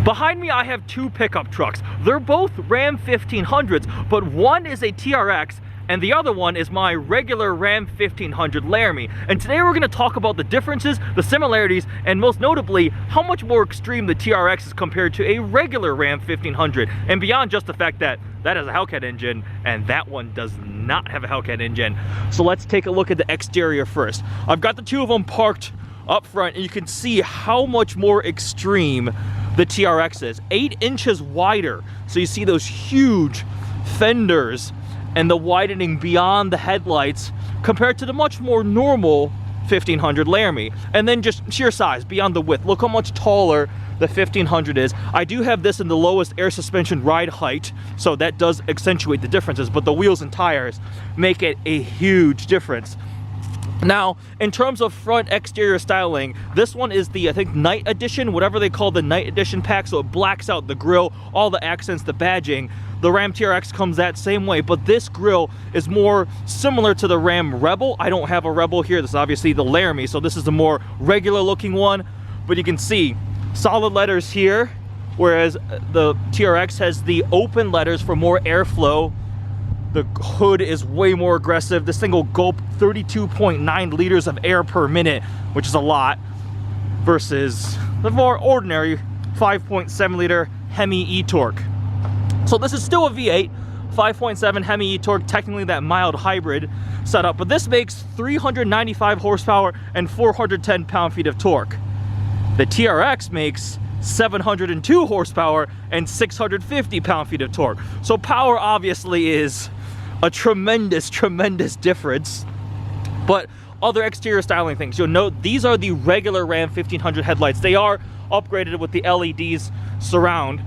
Behind me, I have two pickup trucks. They're both Ram 1500s, but one is a TRX and the other one is my regular Ram 1500 Laramie. And today we're gonna talk about the differences, the similarities, and most notably, how much more extreme the TRX is compared to a regular Ram 1500. And beyond just the fact that that has a Hellcat engine and that one does not have a Hellcat engine. So let's take a look at the exterior first. I've got the two of them parked up front and you can see how much more extreme the TRX is. 8 inches wider. So you see those huge fenders and the widening beyond the headlights compared to the much more normal 1500 Laramie. And then just sheer size beyond the width. Look how much taller the 1500 is. I do have this in the lowest air suspension ride height, so that does accentuate the differences, but the wheels and tires make it a huge difference. Now, in terms of front exterior styling, this one is the, I think, night edition, whatever they call the night edition pack, so it blacks out the grille, all the accents, the badging. The Ram TRX comes that same way, but this grille is more similar to the Ram Rebel. I don't have a Rebel here. This is obviously the Laramie, so this is the more regular looking one, but you can see solid letters here, whereas the TRX has the open letters for more airflow. The hood is way more aggressive. This thing will gulp 32.9 liters of air per minute, which is a lot, versus the more ordinary 5.7 liter Hemi e-torque. So this is still a V8, 5.7 Hemi e-torque, technically that mild hybrid setup, but this makes 395 horsepower and 410 pound-feet of torque. The TRX makes 702 horsepower and 650 pound-feet of torque. So power obviously is a tremendous difference. But other exterior styling things, you'll note these are the regular Ram 1500 headlights. They are upgraded with the LEDs surround.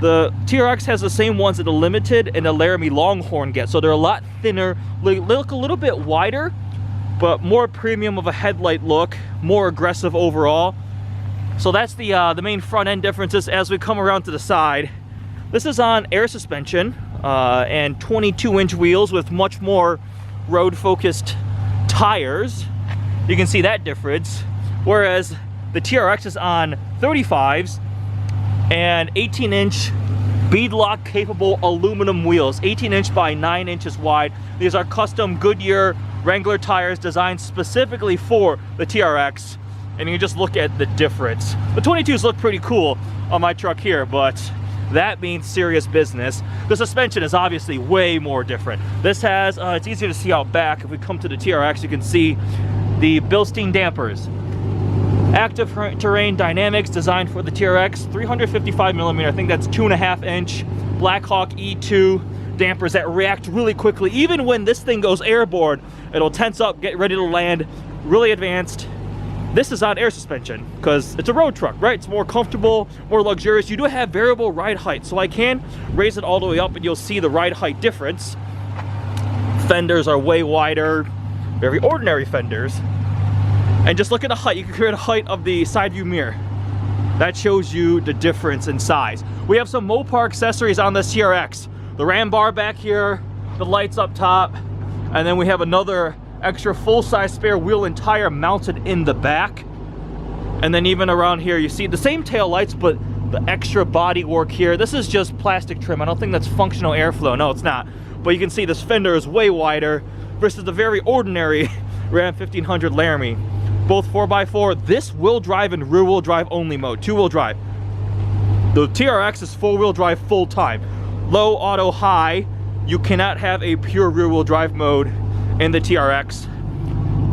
The TRX has the same ones that the Limited and the Laramie Longhorn get, so they're a lot thinner, look a little bit wider, but more premium of a headlight look, more aggressive overall. So that's the main front end differences. As we come around to the side, this is on air suspension and 22-inch wheels with much more road-focused tires. You can see that difference. Whereas the TRX is on 35s and 18-inch beadlock capable aluminum wheels, 18-inch by 9 inches wide. These are custom Goodyear Wrangler tires designed specifically for the TRX. And you just look at the difference. The 22s look pretty cool on my truck here, but that means serious business. The suspension is obviously way more different. This has, it's easier to see out back. If we come to the TRX, you can see the Bilstein dampers. Active terrain dynamics designed for the TRX, 355 millimeter, I think that's 2.5 inch Black Hawk E2 dampers that react really quickly. Even when this thing goes airborne, it'll tense up, get ready to land, really advanced. This is on air suspension because it's a road truck, right? It's more comfortable, more luxurious. You do have variable ride height, so I can raise it all the way up and you'll see the ride height difference. Fenders are way wider, very ordinary fenders. And just look at the height. You can compare the height of the side view mirror. That shows you the difference in size. We have some Mopar accessories on this TRX. The ram bar back here, the lights up top, and then we have another extra full-size spare wheel and tire mounted in the back. And then even around here you see the same tail lights, but the extra body work here. This is just plastic trim. I don't think that's functional airflow. No, it's not. But you can see this fender is way wider versus the very ordinary Ram 1500 Laramie. Both 4x4. This will drive in rear-wheel drive only mode, two-wheel drive. The TRX is four-wheel drive full-time. Low, auto, high. You cannot have a pure rear-wheel drive mode in the TRX.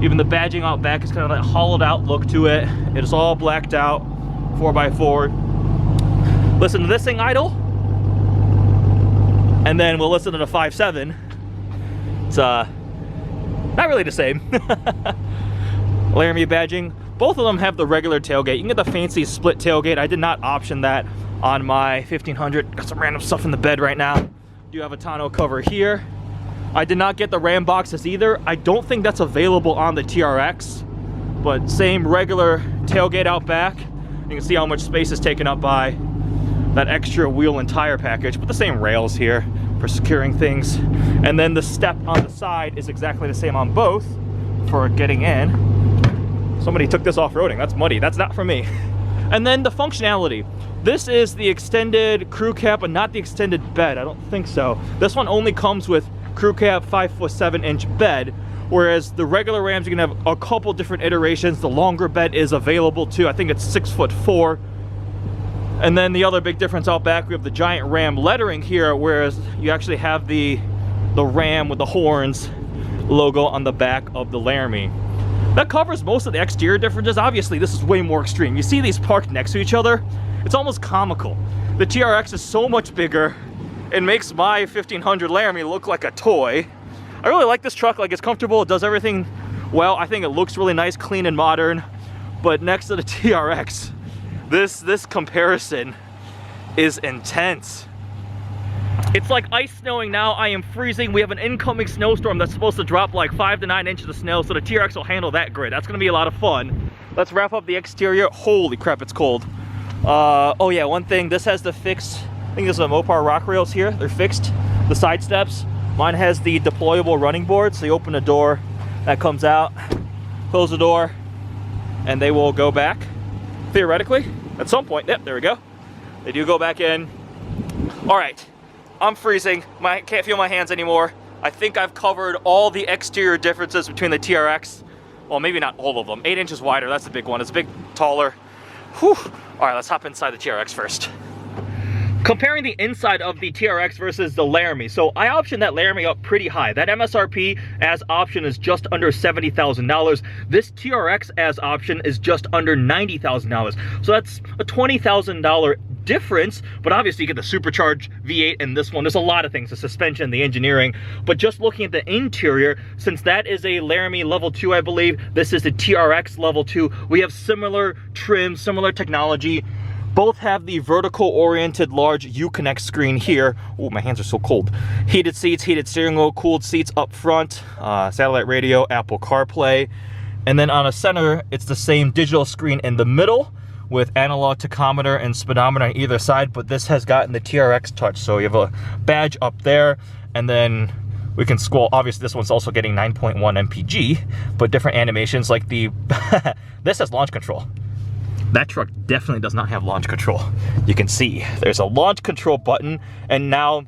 Even the badging out back is kind of that hollowed out look to it. It is all blacked out, 4x4. Listen to this thing idle, and then we'll listen to the 5.7. It's not really the same. Laramie badging. Both of them have the regular tailgate. You can get the fancy split tailgate. I did not option that on my 1500. Got some random stuff in the bed right now. Do have a tonneau cover here. I did not get the Ram boxes either. I don't think that's available on the TRX, but same regular tailgate out back. You can see how much space is taken up by that extra wheel and tire package, but the same rails here for securing things. And then the step on the side is exactly the same on both for getting in. Somebody took this off-roading. That's muddy. That's not for me. And then the functionality. This is the extended crew cab, but not the extended bed. I don't think so. This one only comes with crew cab, 5'7" bed, whereas the regular Rams, you can have a couple different iterations. The longer bed is available too. I think it's 6'4". And then the other big difference out back, we have the giant Ram lettering here, whereas you actually have the Ram with the horns logo on the back of the Laramie. That covers most of the exterior differences. Obviously, this is way more extreme. You see these parked next to each other? It's almost comical. The TRX is so much bigger. It makes my 1500 Laramie look like a toy. I really like this truck. Like, it's comfortable. It does everything well. I think it looks really nice, clean, and modern. But next to the TRX, this comparison is intense. It's like ice snowing now. I am freezing. We have an incoming snowstorm that's supposed to drop like 5 to 9 inches of snow, so the TRX will handle that great. That's gonna be a lot of fun. Let's wrap up the exterior. Holy crap, it's cold. Oh yeah, one thing, this has the fixed, I think there's a Mopar rock rails here. They're fixed, the side steps. Mine has the deployable running board, so you open the door, that comes out, close the door, and they will go back, theoretically, at some point. Yep, there we go. They do go back in. All right. I'm freezing. I can't feel my hands anymore. I think I've covered all the exterior differences between the TRX. Well, maybe not all of them. 8 inches wider, that's the big one. It's a bit taller. Whew. All right, let's hop inside the TRX first. Comparing the inside of the TRX versus the Laramie. So I optioned that Laramie up pretty high. That MSRP as option is just under $70,000. This TRX as option is just under $90,000. So that's a $20,000 difference, but obviously you get the supercharged V8 in this one. There's a lot of things, the suspension, the engineering, but just looking at the interior, since that is a Laramie level 2, I believe, this is the TRX level 2, we have similar trim, similar technology. Both have the vertical oriented large Uconnect screen here. Oh, my hands are so cold. Heated seats, heated steering wheel, cooled seats up front, satellite radio, Apple CarPlay. And then on the center, it's the same digital screen in the middle with analog tachometer and speedometer on either side, but this has gotten the TRX touch. So you have a badge up there, and then we can scroll. Obviously, this one's also getting 9.1 mpg, but different animations like the, this has launch control. That truck definitely does not have launch control. You can see there's a launch control button, and now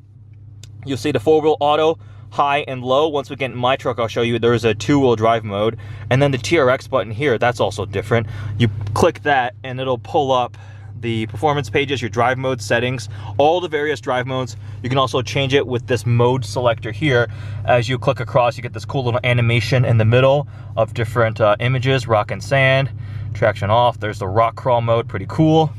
you'll see the 4-wheel auto, high and low. Once we get in my truck, I'll show you there's a 2-wheel drive mode. And then the TRX button here, that's also different. You click that and it'll pull up the performance pages, your drive mode settings, all the various drive modes. You can also change it with this mode selector here. As you click across, you get this cool little animation in the middle of different images, rock and sand. Traction off, there's the rock crawl mode, pretty cool.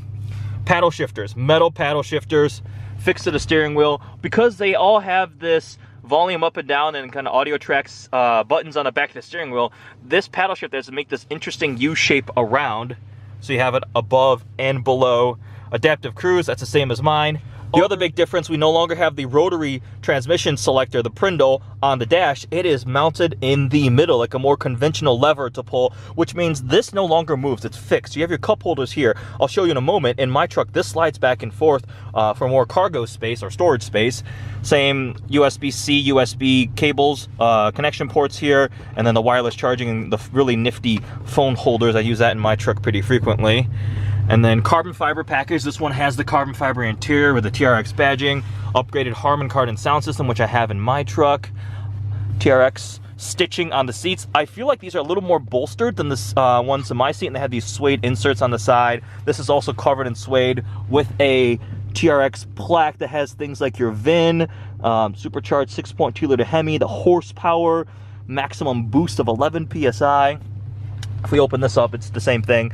Paddle shifters, metal paddle shifters, fixed to the steering wheel. Because they all have this volume up and down and kind of audio tracks buttons on the back of the steering wheel, this paddle shifter has to make this interesting U shape around. So you have it above and below. Adaptive cruise, that's the same as mine. The other big difference, we no longer have the rotary transmission selector, the Prindle, on the dash. It is mounted in the middle, like a more conventional lever to pull, which means this no longer moves, it's fixed. You have your cup holders here. I'll show you in a moment. In my truck, this slides back and forth for more cargo space or storage space. Same USB-C, USB cables, connection ports here, and then the wireless charging and the really nifty phone holders. I use that in my truck pretty frequently. And then carbon fiber package. This one has the carbon fiber interior with the TRX badging, upgraded Harman Kardon sound system, which I have in my truck. TRX stitching on the seats. I feel like these are a little more bolstered than the ones in my seat, and they have these suede inserts on the side. This is also covered in suede with a TRX plaque that has things like your VIN, supercharged 6.2 liter Hemi, the horsepower, maximum boost of 11 PSI. If we open this up, it's the same thing.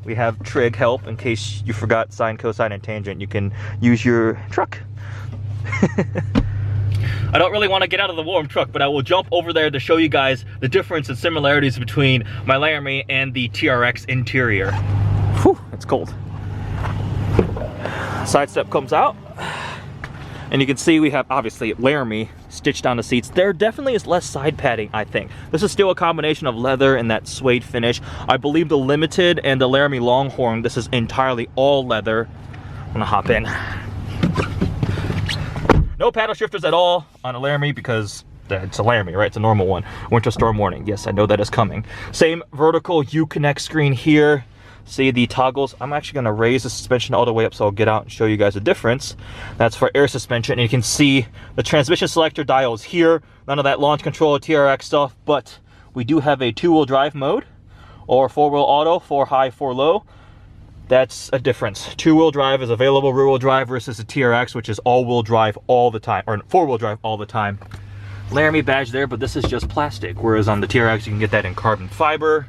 We have trig help in case you forgot sine, cosine, and tangent. You can use your truck. I don't really want to get out of the warm truck, but I will jump over there to show you guys the difference and similarities between my Laramie and the TRX interior. Whew, it's cold. Side step comes out, and you can see we have, obviously, Laramie stitched on the seats. There definitely is less side padding, I think. This is still a combination of leather and that suede finish. I believe the Limited and the Laramie Longhorn, this is entirely all leather. I'm gonna hop in. No paddle shifters at all on a Laramie because it's a Laramie, right? It's a normal one. Winter storm warning. Yes, I know that is coming. Same vertical Uconnect screen here. See the toggles? I'm actually going to raise the suspension all the way up so I'll get out and show you guys the difference. That's for air suspension, and you can see the transmission selector dial is here. None of that launch control TRX stuff, but we do have a 2-wheel drive mode or 4-wheel auto, 4 high, 4 low. That's a difference. 2-wheel drive is available, rear-wheel drive versus the TRX, which is all-wheel drive all the time, or 4-wheel drive all the time. Laramie badge there, but this is just plastic, whereas on the TRX you can get that in carbon fiber.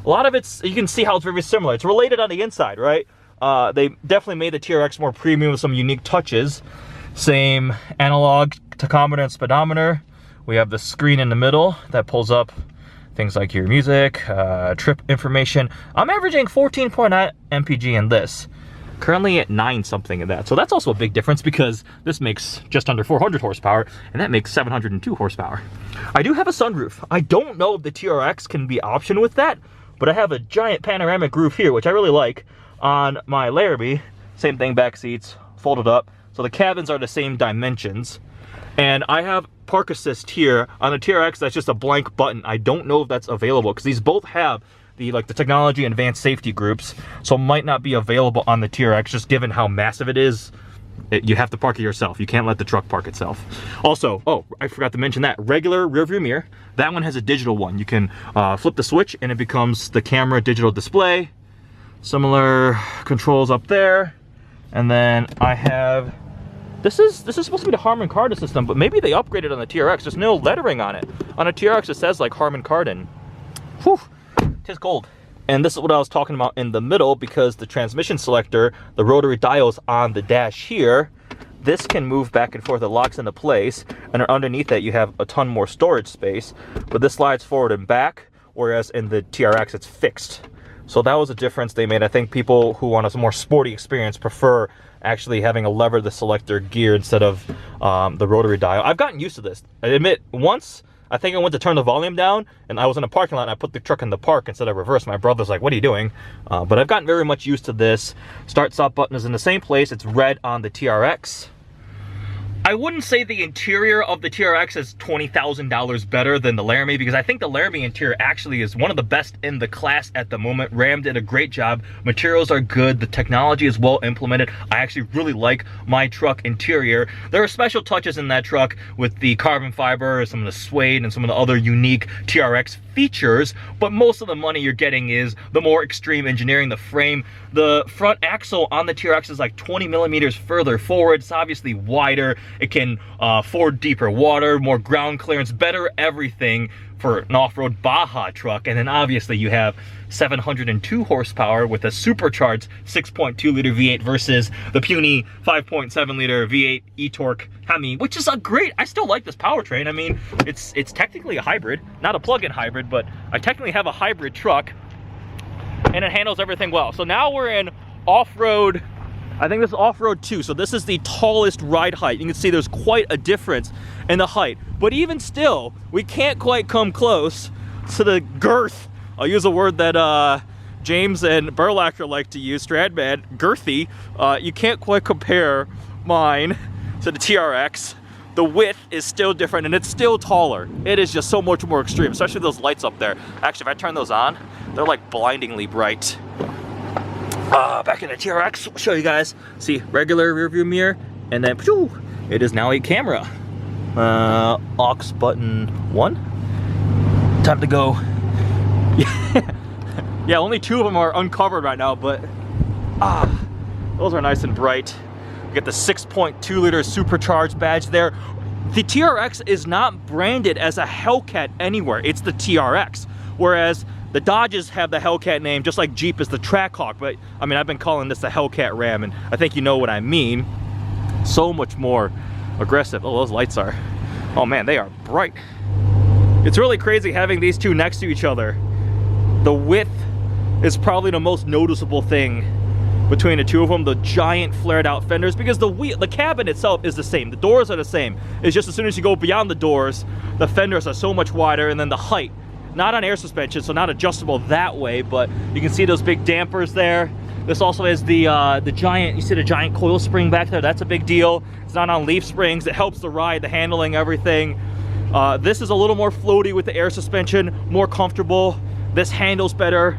A lot of it's, you can see how it's very similar. It's related on the inside, right? They definitely made the TRX more premium with some unique touches. Same analog tachometer and speedometer. We have the screen in the middle that pulls up things like your music, trip information. I'm averaging 14.9 mpg in this. Currently at 9 something in that. So that's also a big difference because this makes just under 400 horsepower and that makes 702 horsepower. I do have a sunroof. I don't know if the TRX can be optioned with that, but I have a giant panoramic roof here, which I really like. On my Laramie, same thing, back seats, folded up. So the cabins are the same dimensions. And I have park assist here. On the TRX, that's just a blank button. I don't know if that's available because these both have the technology and advanced safety groups. So it might not be available on the TRX, just given how massive it is. You have to park it yourself. You can't let the truck park itself. Also, oh, I forgot to mention that, regular rear view mirror. That one has a digital one. You can flip the switch and it becomes the camera digital display. Similar controls up there. And then I have, this is supposed to be the Harman Kardon system, but maybe they upgraded on the TRX. There's no lettering on it. On a TRX it says like Harman Kardon. Whew, tis cold. And this is what I was talking about in the middle, because the transmission selector, the rotary dials on the dash here, this can move back and forth. It locks into place, and underneath that you have a ton more storage space, but this slides forward and back, whereas in the TRX it's fixed. So that was a difference they made. I think people who want a more sporty experience prefer actually having a lever the selector gear instead of the rotary dial. I've gotten used to this. I admit, once I think I went to turn the volume down and I was in a parking lot and I put the truck in the park instead of reverse. My brother's like, what are you doing? But I've gotten very much used to this. Start stop button is in the same place. It's red on the TRX. I wouldn't say the interior of the TRX is $20,000 better than the Laramie, because I think the Laramie interior actually is one of the best in the class at the moment. Ram did a great job. Materials are good. The technology is well implemented. I actually really like my truck interior. There are special touches in that truck with the carbon fiber, some of the suede, and some of the other unique TRX features, but most of the money you're getting is the more extreme engineering. The frame, the front axle on the TRX is like 20 millimeters further forward. It's obviously wider. It can ford deeper water, more ground clearance, better everything for an off-road Baja truck. And then obviously you have 702 horsepower with a supercharged 6.2 liter V8 versus the puny 5.7 liter V8 e-torque Hemi, which is a great, I still like this powertrain. I mean, it's technically a hybrid, not a plug-in hybrid, but I technically have a hybrid truck and it handles everything well. So now we're in off-road. I think this is off-road 2, so this is the tallest ride height. You can see there's quite a difference in the height. But even still, we can't quite come close to the girth. I'll use a word that James and Burlacker like to use, Stradman, girthy. You can't quite compare mine to the TRX. The width is still different and it's still taller. It is just so much more extreme, especially those lights up there. Actually, if I turn those on, they're like blindingly bright. Back in the TRX, I'll show you guys. See, regular rear view mirror, and then phew, it is now a camera. Aux button 1. Time to go. Yeah, only 2 of them are uncovered right now, but those are nice and bright. We got the 6.2 liter supercharged badge there. The TRX is not branded as a Hellcat anywhere. It's the TRX, whereas the Dodges have the Hellcat name, just like Jeep is the Black Hawk, but I mean, I've been calling this the Hellcat Ram, and I think you know what I mean. So much more aggressive. Oh, those lights are, oh man, they are bright. It's really crazy having these two next to each other. The width is probably the most noticeable thing between the two of them. The giant flared out fenders, because the cabin itself is the same. The doors are the same. It's just as soon as you go beyond the doors, the fenders are so much wider, and then the height. Not on air suspension, so not adjustable that way, but you can see those big dampers there. This also has the giant, you see the giant coil spring back there. That's a big deal. It's not on leaf springs. It helps the ride, the handling, everything. This is a little more floaty with the air suspension, more comfortable. This handles better.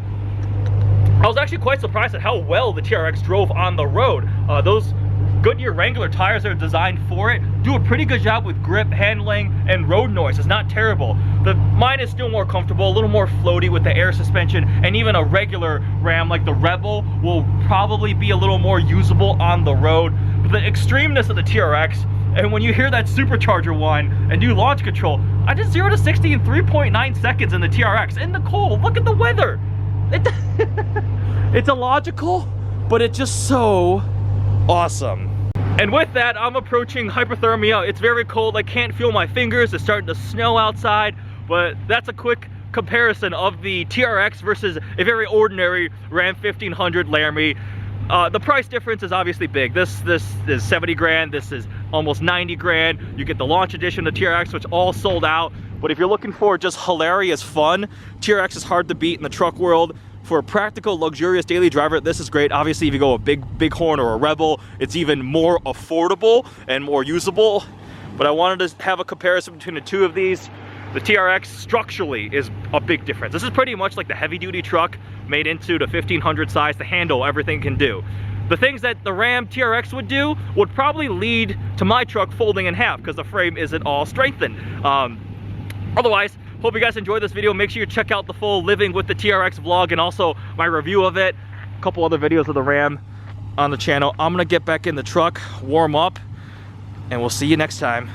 I was actually quite surprised at how well the TRX drove on the road. Those Goodyear Wrangler tires that are designed for it do a pretty good job with grip, handling, and road noise. It's not terrible. Mine is still more comfortable, a little more floaty with the air suspension, and even a regular Ram like the Rebel will probably be a little more usable on the road. But the extremeness of the TRX, and when you hear that supercharger one and do launch control, I did 0 to 60 in 3.9 seconds in the TRX in the cold. Look at the weather. It's illogical, but it's just so awesome. And with that, I'm approaching hypothermia. It's very cold. I can't feel my fingers. It's starting to snow outside, but that's a quick comparison of the TRX versus a very ordinary Ram 1500 Laramie. The price difference is obviously big. This is 70 grand. This is almost 90 grand. You get the launch edition of TRX, which all sold out. But if you're looking for just hilarious fun, TRX is hard to beat in the truck world. For a practical, luxurious daily driver, this is great. Obviously, if you go a Bighorn or a Rebel, it's even more affordable and more usable. But I wanted to have a comparison between the two of these. The TRX structurally is a big difference. This is pretty much like the heavy-duty truck made into the 1500 size to handle everything can do. The things that the Ram TRX would do would probably lead to my truck folding in half because the frame isn't all strengthened. Otherwise, hope you guys enjoyed this video. Make sure you check out the full Living with the TRX vlog and also my review of it. A couple other videos of the Ram on the channel. I'm gonna get back in the truck, warm up, and we'll see you next time.